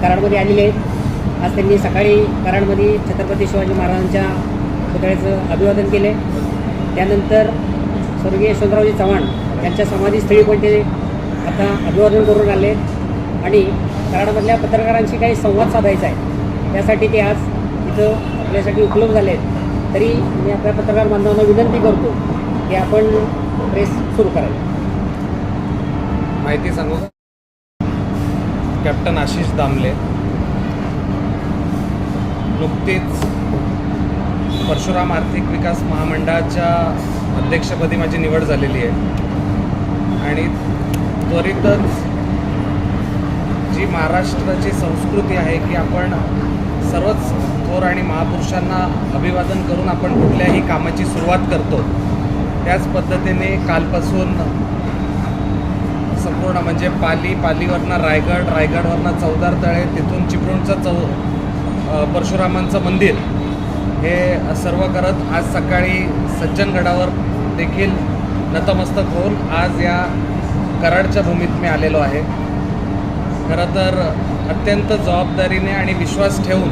कराडमध्ये आलेले आहेत. आज त्यांनी सकाळी कराडमध्ये छत्रपती शिवाजी महाराजांच्या पुतळ्याचं अभिवादन केले. त्यानंतर स्वर्गीय यशवंतरावजी चव्हाण यांच्या समाधीस्थळी पण ते आता अभिवादन करून आले आणि कराडमधल्या पत्रकारांशी काही संवाद साधायचा आहे, त्यासाठी ते आज इथं आपल्यासाठी उपलब्ध झाले आहेत. तरी मी आपल्या पत्रकार बांधवांना विनंती करतो की आपण प्रेस सुरू करावी. माहिती सांगू का? कॅप्टन आशिष दामले नुकतीच परशुराम आर्थिक विकास महामंडळाच्या अध्यक्षपदी माझी निवड झालेली आहे आणि त्वरितच जी महाराष्ट्राची संस्कृती आहे की आपण सर्वच थोर आणि महापुरुषांना अभिवादन करून आपण कुठल्याही कामाची सुरुवात करतो, त्याच पद्धतीने कालपासून संपूर्ण म्हणजे पालीवरनं रायगडवरनं चौदार तळे, तिथून चिपळूणचं परशुरामांचं मंदिर हे सर्व करत आज सकाळी सज्जनगडावर देखील नतमस्तक होऊन आज या कराडच्या भूमीत मी आलेलो आहे. खरं तर अत्यंत जबाबदारीने आणि विश्वास ठेवून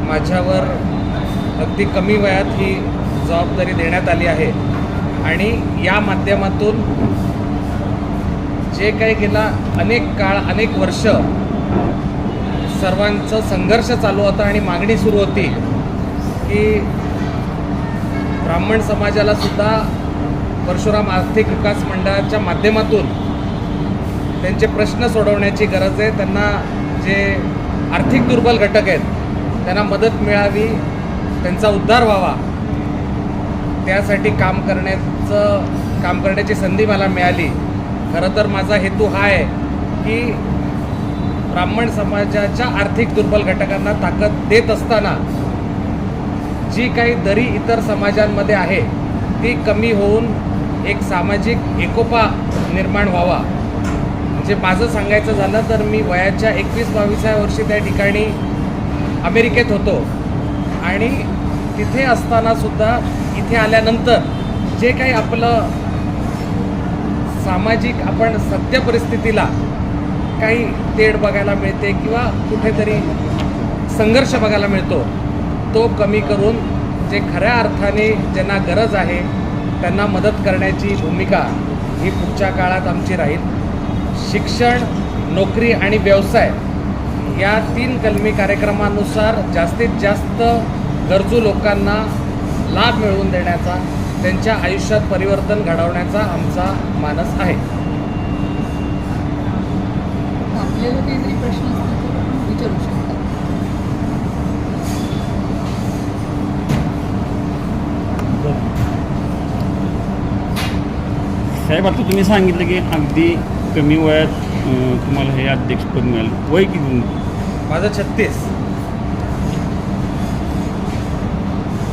माझ्यावर अगदी कमी वयात ही जबाबदारी देण्यात आली आहे आणि या माध्यमातून जे काही गेला अनेक काळ अनेक वर्ष सर्वांचं संघर्ष चालू होता आणि मागणी सुरू होती की ब्राह्मण समाजाला सुद्धा परशुराम आर्थिक विकास मंडळाच्या माध्यमातून त्यांचे प्रश्न सोडवण्याची गरज आहे. त्यांना जे आर्थिक दुर्बल घटक आहेत त्यांना मदत मिळावी, त्यांचा उद्धार व्हावा, त्यासाठी काम करण्याची संधी मला मिळाली. खरं तर माझा हेतू हा आहे की ब्राह्मण समाजाच्या आर्थिक दुर्बल घटकांना ताकद देत असताना जी काही दरी इतर समाजांमध्ये आहे ती कमी होऊन एक सामाजिक एकोपा निर्माण व्हावा. म्हणजे माझं सांगायचं झालं तर मी वयाच्या 21-22व्या वर्षी त्या ठिकाणी अमेरिकेत होतो आणि तिथे असतानासुद्धा इथे आल्यानंतर जे काही आपलं सामाजिक आपण सत्य परिस्थितीला काही तेढ बघायला मिळते किंवा कुठेतरी संघर्ष बघायला मिळतो, तो कमी करून जे खऱ्या अर्थाने ज्यांना गरज आहे त्यांना मदत करण्याची भूमिका ही पुढच्या काळात आमची राहील. शिक्षण, नोकरी आणि व्यवसाय या 3 कलमी कार्यक्रमानुसार जास्तीत जास्त गरजू लोकांना लाभ मिळवून देण्याचा, त्यांच्या आयुष्यात परिवर्तन घडवण्याचा आमचा मानस आहे. आपल्याला काहीतरी प्रश्न असतील तर विचारू शकता. साहेब, आता तुम्ही सांगितलं की अगदी कमी वयात तुम्हाला हे अध्यक्षपद मिळालं. वय किती? माझं 36.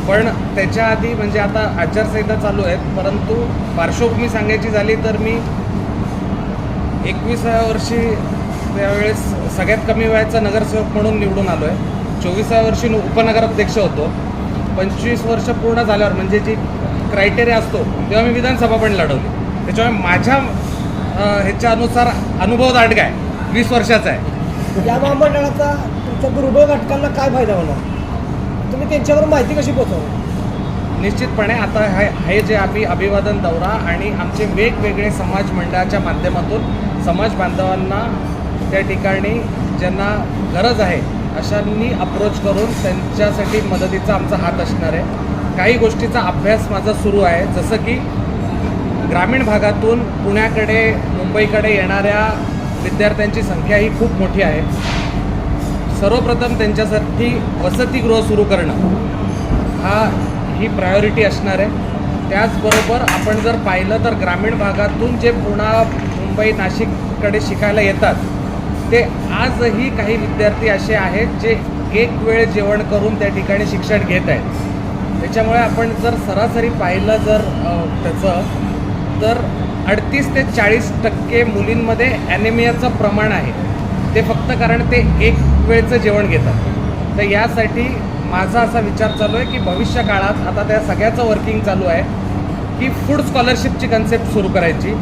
पण त्याच्या आधी म्हणजे आता आचारसंहिता चालू आहेत, परंतु पार्श्वभूमी सांगायची झाली तर मी 21व्या वर्षी त्यावेळेस सगळ्यात कमी वयाचा नगरसेवक म्हणून निवडून आलो आहे. 24व्या वर्षी उपनगराध्यक्ष होतो. 25 वर्ष पूर्ण झाल्यावर म्हणजे जी क्रायटेरिया असतो तेव्हा मी विधानसभा पण लढवली. त्याच्यामुळे माझ्या ह्याच्यानुसार अनुभव दांडगा आहे, 20 वर्षाचा आहे. या महामंडळाचा तुमच्या दुर्बळ घटकांना काय फायदा होणार? तुम्ही त्यांच्यावर माहिती कशी पोहोचवणार? निश्चितपणे आता हे जे आम्ही अभिवादन दौरा आणि आमचे वेगवेगळे समाज मंडळाच्या माध्यमातून समाज बांधवांना त्या ठिकाणी ज्यांना गरज आहे अशांनी अप्रोच करून त्यांच्यासाठी मदतीचा आमचा हात असणार आहे. काही गोष्टीचा अभ्यास माझा सुरू आहे, जसं की ग्रामीण भागातून पुण्याकडे मुंबईकडे येणाऱ्या विद्यार्थ्यांची संख्या ही खूप मोठी आहे. सर्वप्रथम त्यांच्यासाठी वसतिगृह सुरू करणं ही प्रायोरिटी असणार आहे. त्याचबरोबर आपण जर पाहिलं तर ग्रामीण भागातून जे पुणे, मुंबई, नाशिककडे शिकायला येतात ते आजही काही विद्यार्थी असे आहेत जे एक वेळ जेवण करून त्या ठिकाणी शिक्षण घेत आहेत. त्याच्यामुळे आपण जर सरासरी पाहिलं जर त्याचं तर 38 ते 40% मुलींमध्ये ॲनेमियाचं प्रमाण आहे. ते फक्त कारण ते एक वेळचं जेवण घेतात. तर यासाठी माझा असा विचार चालू आहे की भविष्य काळात आता त्या सगळ्याचं वर्किंग चालू आहे की फूड स्कॉलरशिपची कन्सेप्ट सुरू करायची,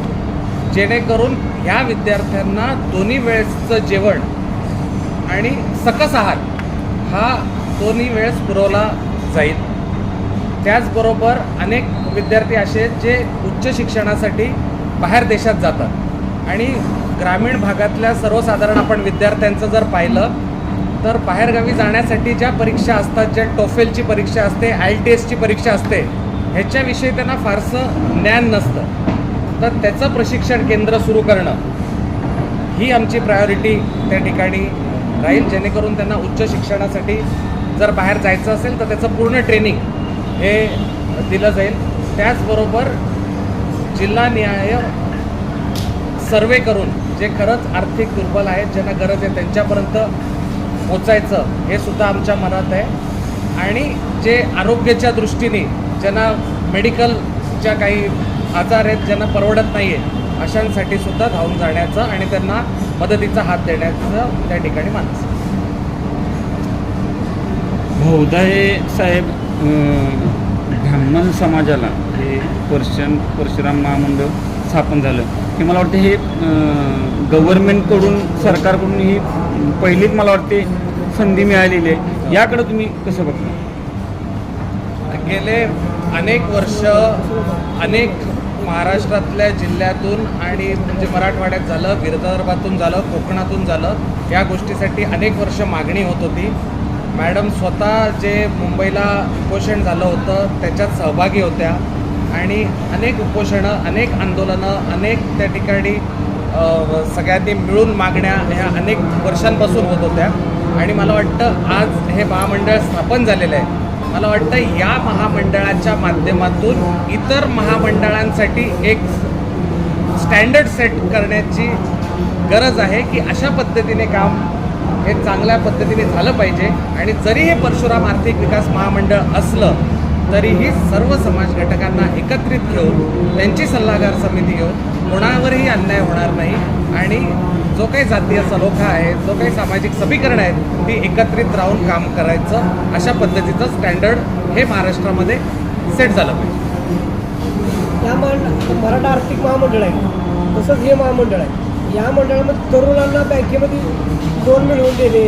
जेणेकरून ह्या विद्यार्थ्यांना दोन्ही वेळेचं जेवण आणि सकस आहार हा दोन्ही वेळेस पुरवला जाईल. त्याचबरोबर अनेक विद्यार्थी असे आहेत जे उच्च शिक्षणासाठी बाहेर देशात जातात आणि ग्रामीण भागातल्या सर्वसाधारण आपण विद्यार्थ्यांचं जर पाहिलं तर बाहेरगावी जाण्यासाठी ज्या परीक्षा असतात, ज्या टोफेलची परीक्षा असते, IELTS परीक्षा असते, ह्याच्याविषयी त्यांना फारसं ज्ञान नसतं. तर त्याचं प्रशिक्षण केंद्र सुरू करणं ही आमची प्रायोरिटी त्या ठिकाणी राहील, जेणेकरून त्यांना उच्च शिक्षणासाठी जर बाहेर जायचं असेल तर त्याचं पूर्ण ट्रेनिंग हे दिलं जाईल. त्याचबरोबर जिल्हानिहाय सर्वे करून जे खरंच आर्थिक दुर्बल आहेत, ज्यांना गरज आहे त्यांच्यापर्यंत पोचायचं हे सुद्धा आमच्या मनात आहे. आणि जे आरोग्याच्या दृष्टीने ज्यांना मेडिकलच्या काही आजार आहेत, ज्यांना परवडत नाही आहे, अशांसाठी सुद्धा धावून जाण्याचं आणि त्यांना मदतीचा हात देण्याचं त्या ठिकाणी मानस. बहुधाये साहेब, ब्राह्मण समाजाला हे परशुराम महामंडळ स्थापन झालं हे मला वाटतं हे गव्हर्नमेंटकडून, सरकारकडून ही पहिलीच मला वाटते संधी मिळालेली आहे. याकडे तुम्ही कसं बघता? गेले अनेक वर्ष अनेक महाराष्ट्रातल्या जिल्ह्यातून आणि म्हणजे मराठवाड्यात झालं, विदर्भातून झालं, कोकणातून झालं, या गोष्टीसाठी अनेक वर्ष मागणी होत होती. मॅडम स्वतः जे मुंबईला उपोषण झालं होतं त्याच्यात सहभागी होत्या आणि अनेक उपोषणं, अनेक आंदोलनं, अनेक त्या ठिकाणी सगळ्यांनी मिळून मागण्या ह्या अनेक वर्षांपासून होत होत्या. आणि मला वाटतं आज हे महामंडळ स्थापन झालेलं आहे. मला वाटतं या महामंडळाच्या माध्यमातून इतर महामंडळांसाठी एक स्टँडर्ड सेट करण्याची गरज आहे की अशा पद्धतीने काम हे चांगल्या पद्धतीने झालं पाहिजे. आणि जरी हे परशुराम आर्थिक विकास महामंडळ असलं तरीही सर्व समाज घटकांना एकत्रित घेऊन त्यांची सल्लागार समिती घेऊन कोणावरही अन्याय होणार नाही आणि जो काही जातीय सलोखा आहे, जो काही सामाजिक समीकरण आहेत ती एकत्रित राहून काम करायचं, अशा पद्धतीचं स्टँडर्ड हे महाराष्ट्रामध्ये सेट झालं पाहिजे. या मराठा आर्थिक महामंडळ आहे, तसंच हे महामंडळ आहे. या मंडळामध्ये तरुणांना बँकेमध्ये लोन मिळवून देणे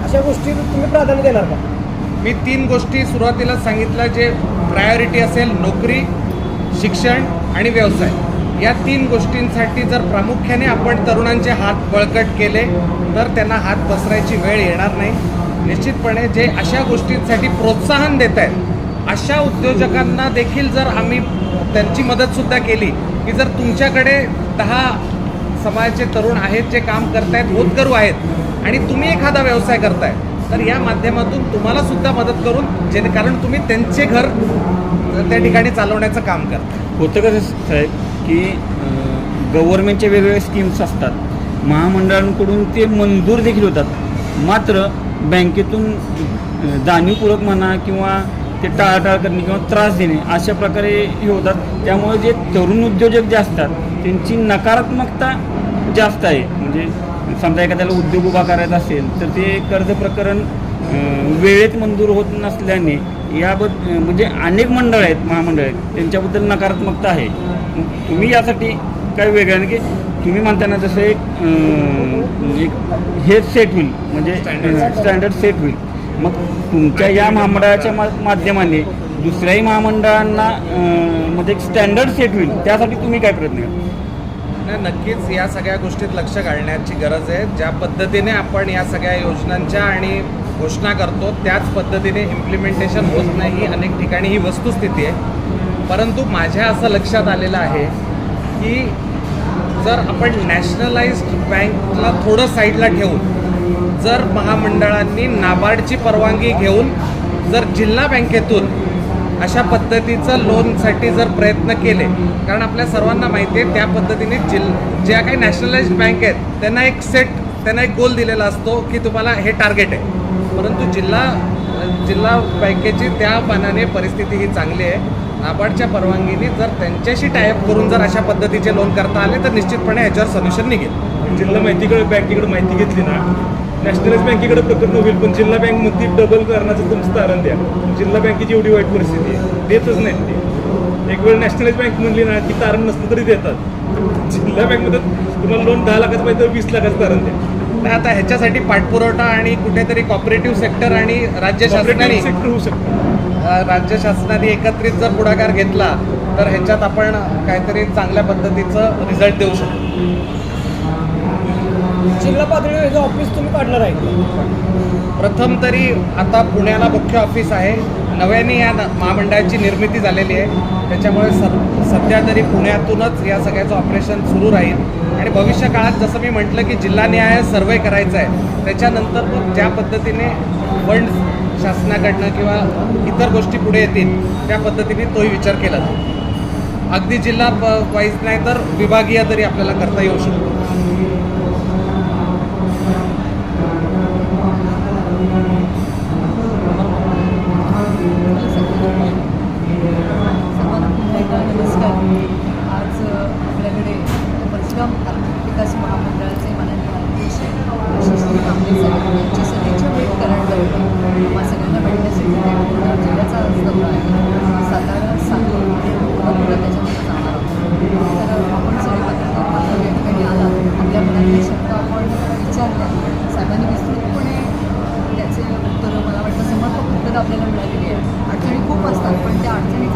अशा गोष्टी तुम्ही प्राधान्य देणार का? मी 3 गोष्टी सुरुवातीला सांगितल्या, जे प्रायोरिटी असेल नोकरी, शिक्षण आणि व्यवसाय. या 3 गोष्टींसाठी जर प्रामुख्याने आपण तरुणांचे हात बळकट केले तर त्यांना हात पसरायची वेळ येणार नाही. निश्चितपणे जे अशा गोष्टींसाठी प्रोत्साहन देत आहेत अशा उद्योजकांना देखील जर आम्ही त्यांची मदतसुद्धा केली की जर तुमच्याकडे 10 समाजाचे तरुण आहेत जे काम करतायत, होतकरू आहेत आणि तुम्ही एखादा व्यवसाय करताय तर या माध्यमातून तुम्हाला सुद्धा मदत करून कारण तुम्ही त्यांचे घर त्या ठिकाणी चालवण्याचं काम करता. होतं कसं साहेब की गव्हर्नमेंटचे वेगवेगळे स्कीम्स असतात, महामंडळांकडून ते मंजूर देखील होतात, मात्र बँकेतून जाणीवपूर्वक म्हणा किंवा ते टाळाटाळ करणे किंवा त्रास देणे अशा प्रकारे हे होतात. त्यामुळे जे तरुण उद्योजक जे असतात त्यांची नकारात्मकता जास्त आहे. म्हणजे समजा एखाद्याला उद्योग उभा करायचा असेल तर ते कर्ज प्रकरण वेळेत मंजूर होत नसल्याने म्हणजे अनेक मंडळ आहेत, महामंडळ आहेत, त्यांच्याबद्दल नकारात्मकता आहे. तुम्ही यासाठी काय वेगळं की तुम्ही म्हणताना जसं एक हे सेट होईल, म्हणजे स्टँडर्ड सेट होईल. मग तुमच्या या महामंडळाच्या माध्यमाने दुसऱ्याही महामंडळांना मध्ये एक स्टँडर्ड सेट होईल, त्यासाठी तुम्ही काय प्रयत्न करा? नाही, नक्कीच या सगळ्या गोष्टीत लक्ष घालण्याची गरज आहे. ज्या पद्धतीने आपण या सगळ्या योजनांच्या आणि घोषणा करतो त्याच पद्धतीने इम्प्लिमेंटेशन होत नाही ही अनेक ठिकाणी ही वस्तुस्थिती आहे. परंतु माझ्या असं लक्षात आलेलं आहे की जर आपण नॅशनलाइज्ड बँकला थोडं साईडला ठेवून जर महामंडळांनी नाबार्डची परवानगी घेऊन जर जिल्हा बँकेतून अशा पद्धतीचं लोनसाठी जर प्रयत्न केले, कारण आपल्या सर्वांना माहिती आहे त्या पद्धतीने ज्या काही नॅशनलाइज्ड बँक आहेत त्यांना एक गोल दिलेला असतो की तुम्हाला हे टार्गेट आहे. परंतु जिल्हा बँकेची त्या मानाने परिस्थिती ही चांगली आहे. नाबार्डच्या परवानगीने जर त्यांच्याशी टायअप करून जर अशा पद्धतीचे लोन करता आले तर निश्चितपणे याच्यावर सोल्युशन निघेल. जिल्हा बँकेकडे माहिती घेतली ना, नॅशनलाइज बँकेकडे प्रकरण होईल, पण जिल्हा बँक मध्ये डबल करण्याचं तुमचं तारण द्या. जिल्हा बँकेची एवढी वाईट परिस्थिती आहे, देतच नाहीत ते. एक वेळ नॅशनलाइज बँक म्हणली ना की तारण नसलं तरी देतात. जिल्हा बँकमध्ये तुम्हाला लोन 10 लाखाचं पाहिजे तर 20 लाखाचं तारण द्या. नाही, आता ह्याच्यासाठी पाठपुरवठा आणि कुठेतरी कॉपरेटिव्ह सेक्टर आणि राज्य शासनाने सेक्टर होऊ शकतं. राज्य शासनाने एकत्रित जर पुढाकार घेतला तर ह्याच्यात आपण काहीतरी चांगल्या पद्धतीचं रिझल्ट देऊ शकतो. जिल्हा पातळीवर याचं ऑफिस तुम्ही काढणार आहे का? प्रथम तरी आता पुण्याला मुख्य ऑफिस आहे. नव्याने या महामंडळाची निर्मिती झालेली आहे, त्याच्यामुळे सध्या तरी पुण्यातूनच या सगळ्याचं ऑपरेशन सुरू राहील. आणि भविष्य काळात जसं मी म्हटलं की जिल्हा न्याय सर्वे करायचा आहे, त्याच्यानंतर मग ज्या पद्धतीने फंड शासनाकडनं किंवा इतर गोष्टी पुढे येतील त्या पद्धतीने तोही विचार केला जातो. अगदी जिल्हा वाईज नाही तर विभागीय तरी आपल्याला करता येऊ शकतो. नमस्कार. आज आपल्याकडे परशुराम आर्थिक विकास महामंडळाचे माननीय अध्यक्ष आशिष कांबळे साहेब यांची सभेच्या भेट कराडला मग सगळ्यांना भेटण्यासाठी पूर्ण जिल्ह्याचा आज दौरा आहे. सातारा, सांगली आणि कोल्हापूर त्याच्यामध्ये जाणार आहोत. तर आपण सगळे पत्रकार बांधव या ठिकाणी आला, आपल्या मनातले शब्द आपण विचारल्या. साहेबांनी विस्तृतपणे त्याचे उत्तरं मला वाटतं समर्पक उत्तरं आपल्याला मिळालेली आहे. अडचणी खूप असतात पण त्या अडचणीचा